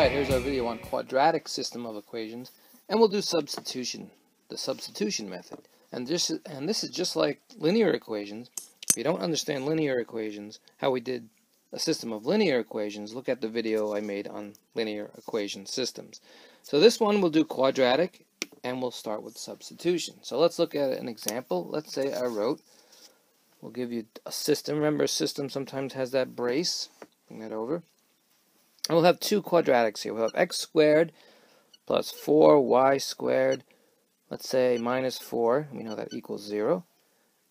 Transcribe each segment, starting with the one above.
Alright, here's our video on quadratic system of equations, and we'll do substitution, the substitution method. And this is just like linear equations. If you don't understand linear equations, how we did a system of linear equations, look at the video I made on linear equation systems. So this one we'll do quadratic, and we'll start with substitution. So let's look at an example. Let's say we'll give you a system. Remember, a system sometimes has that brace. Bring that over. And we'll have two quadratics here. We'll have x squared plus 4y squared, let's say minus 4. We know that equals 0.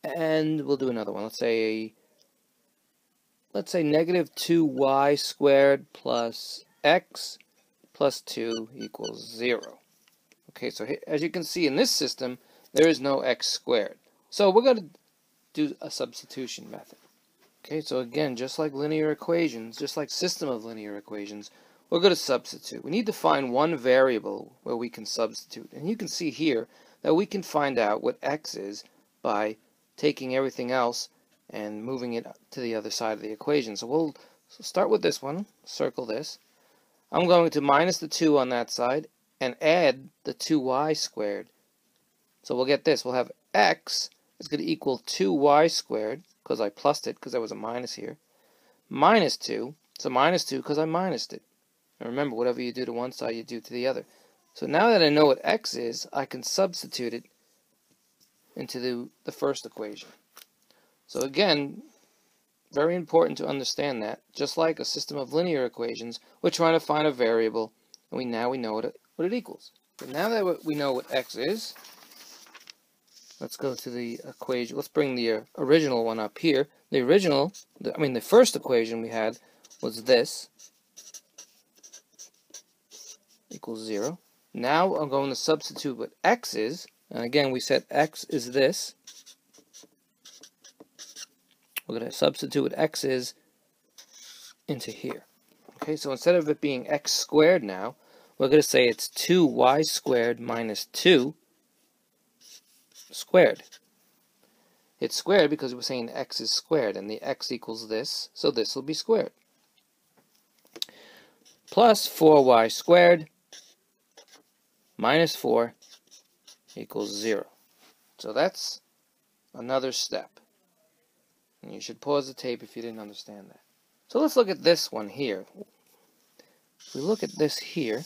And we'll do another one. Let's say negative 2y squared plus x plus 2 equals 0. Okay, so here, as you can see in this system, there is no x squared. So we're going to do a substitution method. Okay, so again, just like linear equations, just like system of linear equations, we're going to substitute. We need to find one variable where we can substitute. And you can see here that we can find out what x is by taking everything else and moving it to the other side of the equation. So we'll start with this one, circle this. I'm going to minus the 2 on that side and add the 2y squared. So we'll get this. We'll have x is going to equal 2y squared, because I plussed it, because there was a minus here, minus 2, so minus 2 because I minused it. And remember, whatever you do to one side, you do to the other. So now that I know what x is, I can substitute it into the first equation. So again, very important to understand that. Just like a system of linear equations, we're trying to find a variable, and now we know what it equals. But now that we know what x is, let's go to the equation. Let's bring the original one up here. The first equation we had was this equals 0. Now I'm going to substitute what x is. And again, we said x is this. We're going to substitute what x is into here. Okay, so instead of it being x squared now, we're going to say it's 2y squared minus 2 squared. It's squared because we're saying x is squared, and the x equals this, so this will be squared. Plus 4y squared minus 4 equals 0. So that's another step. And you should pause the tape if you didn't understand that. So let's look at this one here. If we look at this here,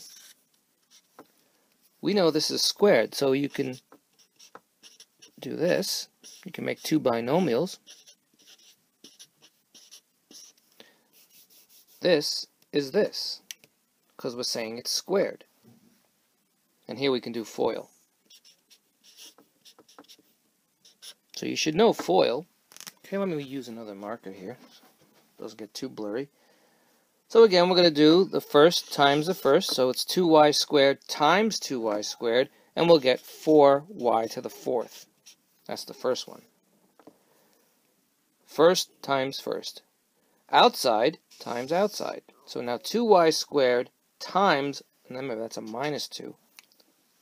we know this is squared, so you can do this. You can make two binomials. This is this, because we're saying it's squared. And here we can do FOIL. So you should know FOIL. Okay, let me use another marker here. Doesn't get too blurry. So again, we're going to do the first times the first. So it's 2y squared times 2y squared, and we'll get 4y to the fourth. That's the first one. First times first. Outside times outside. So now 2y squared times, and remember that's a minus 2,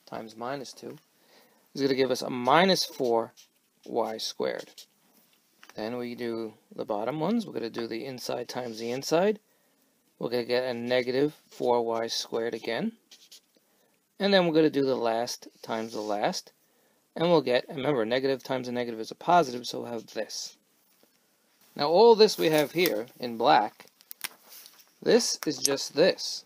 times minus 2, is going to give us a minus 4y squared. Then we do the bottom ones. We're going to do the inside times the inside. We're going to get a negative 4y squared again. And then we're going to do the last times the last. And we'll get, remember, negative times a negative is a positive, so we'll have this. Now all this we have here in black, this is just this.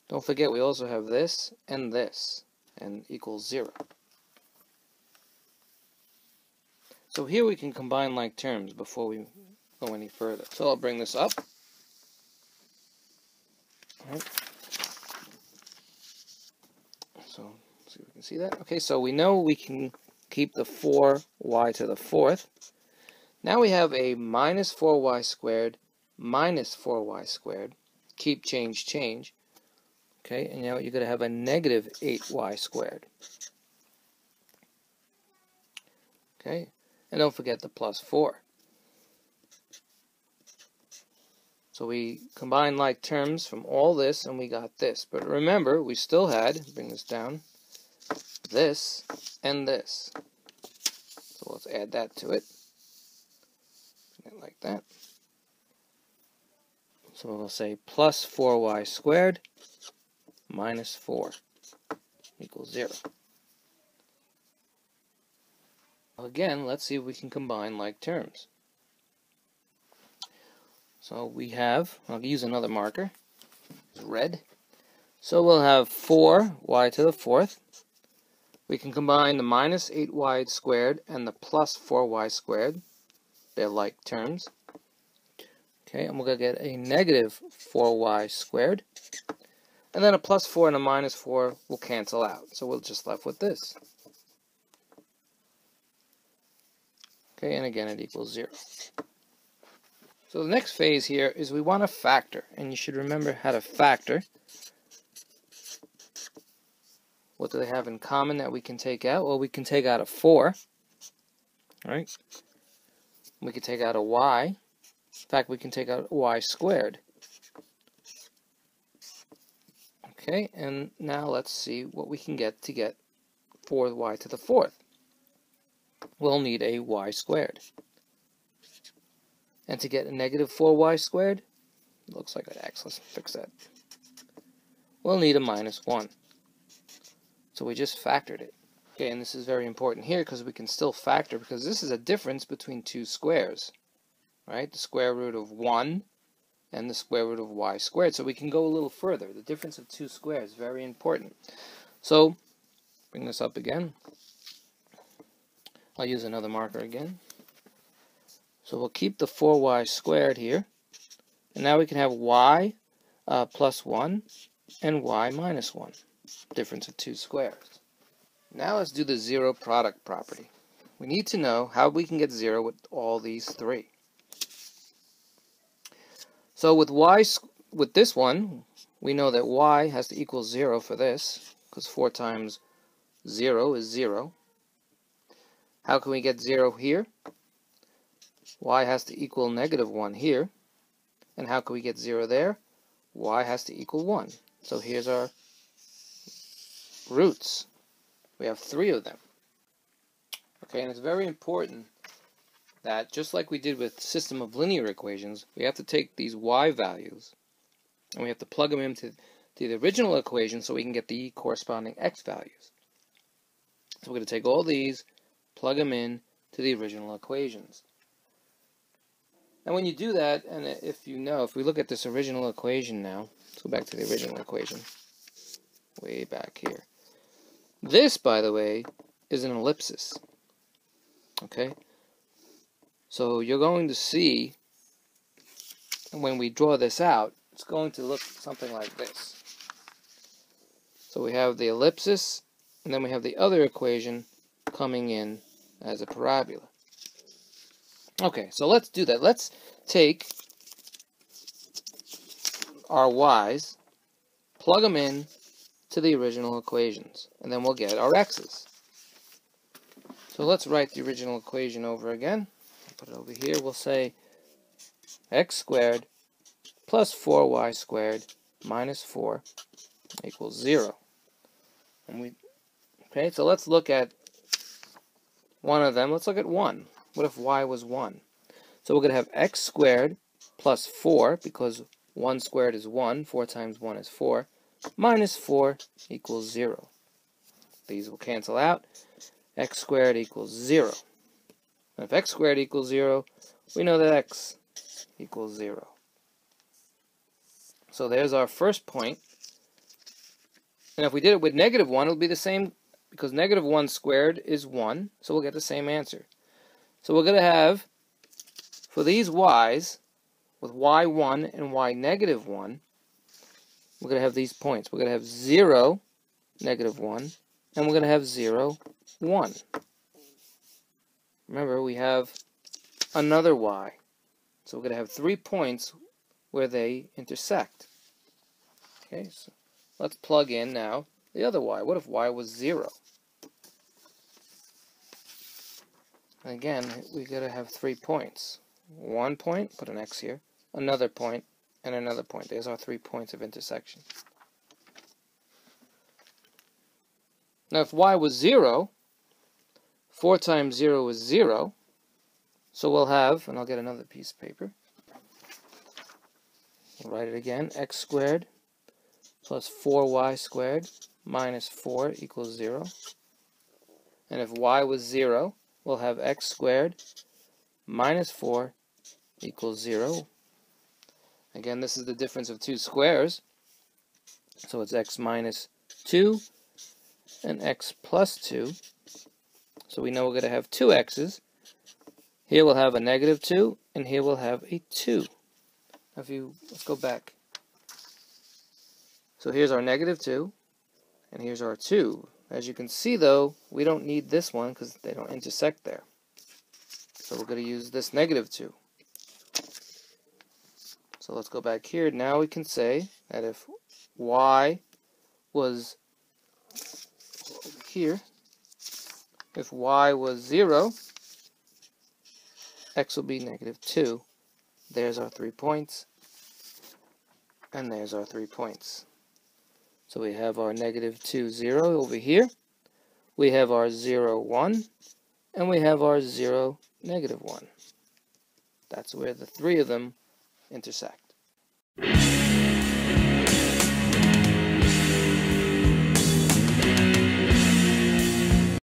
Don't forget we also have this, and equals 0. So here we can combine like terms before we go any further. So I'll bring this up. All right. So see if we can see that. Okay, so we know we can keep the 4y to the fourth. Now we have a minus 4y squared minus 4y squared. Keep, change, change. Okay, and now you're going to have a negative 8y squared. Okay, and don't forget the plus 4. So we combine like terms from all this, and we got this. But remember, we still had, bring this down, this and this. So let's add that to it. Like that. So we'll say plus 4y squared minus 4 equals 0. Again, let's see if we can combine like terms. So we have, I'll use another marker, red. So we'll have 4y to the 4th. We can combine the minus 8y squared and the plus 4y squared. They're like terms. Okay, and we're going to get a negative 4y squared. And then a plus 4 and a minus 4 will cancel out. So we're just left with this. Okay, and again it equals 0. So the next phase here is we want to factor. And you should remember how to factor. What do they have in common that we can take out? Well, we can take out a 4. Right? We can take out a y. In fact, we can take out y squared. Okay, and now let's see what we can get to get 4y to the 4th. We'll need a y squared. And to get a negative 4y squared, looks like an x, let's fix that. We'll need a minus 1. So we just factored it. Okay, and this is very important here because we can still factor, because this is a difference between two squares. Right? The square root of 1 and the square root of y squared. So we can go a little further. The difference of two squares, very important. So, bring this up again. I'll use another marker again. So we'll keep the 4y squared here. And now we can have y plus 1 and y minus 1. Difference of two squares. Now let's do the zero product property. We need to know how we can get 0 with all these three. So with this one, we know that y has to equal 0 for this, because 4 times 0 is 0. How can we get 0 here? Y has to equal negative 1 here. And how can we get 0 there? Y has to equal 1. So here's our roots. We have 3 of them. Okay, and it's very important that just like we did with system of linear equations, we have to take these y values and we have to plug them into the original equation so we can get the corresponding x values. So we're going to take all these, plug them in to the original equations. And when you do that, and if we look at this original equation now, let's go back to the original equation, way back here. This, by the way, is an ellipsis. Okay? So you're going to see, when we draw this out, it's going to look something like this. So we have the ellipsis, and then we have the other equation coming in as a parabola. Okay, so let's do that. Let's take our y's, plug them in to the original equations, and then we'll get our x's. So let's write the original equation over again. Put it over here. We'll say x squared plus 4y squared minus 4 equals 0. Okay, so let's look at one of them. Let's look at 1. What if y was 1? So we're going to have x squared plus 4, because 1 squared is 1. 4 times 1 is 4. Minus 4 equals 0. These will cancel out. X squared equals 0. And if x squared equals 0, we know that x equals 0. So there's our first point. And if we did it with negative 1, it would be the same, because negative 1 squared is 1, so we'll get the same answer. So we're going to have, for these y's, with y1 and y negative 1, we're going to have these points. We're going to have 0, negative 1, and we're going to have 0, 1. Remember, we have another y. So we're going to have 3 points where they intersect. Okay, so let's plug in now the other y. What if y was 0? And again, we're going to have 3 points. 1 point, put an x here, another point, and another point. There's our 3 points of intersection. Now if y was 0, 4 times 0 is 0, so we'll have, and I'll get another piece of paper. I'll write it again. X squared plus 4y squared minus 4 equals 0. And if y was 0, we'll have x squared minus 4 equals 0. Again, this is the difference of two squares. So it's x minus 2 and x plus 2. So we know we're going to have two x's. Here we'll have a negative 2, and here we'll have a 2. Let's go back. So here's our negative 2, and here's our 2. As you can see, though, we don't need this one because they don't intersect there. So we're going to use this negative 2. So let's go back here. Now we can say that if y was over here, if y was 0, x will be negative 2. There's our 3 points, and there's our 3 points. So we have our negative 2, 0 over here. We have our 0, 1, and we have our 0, negative 1. That's where the three of them intersect.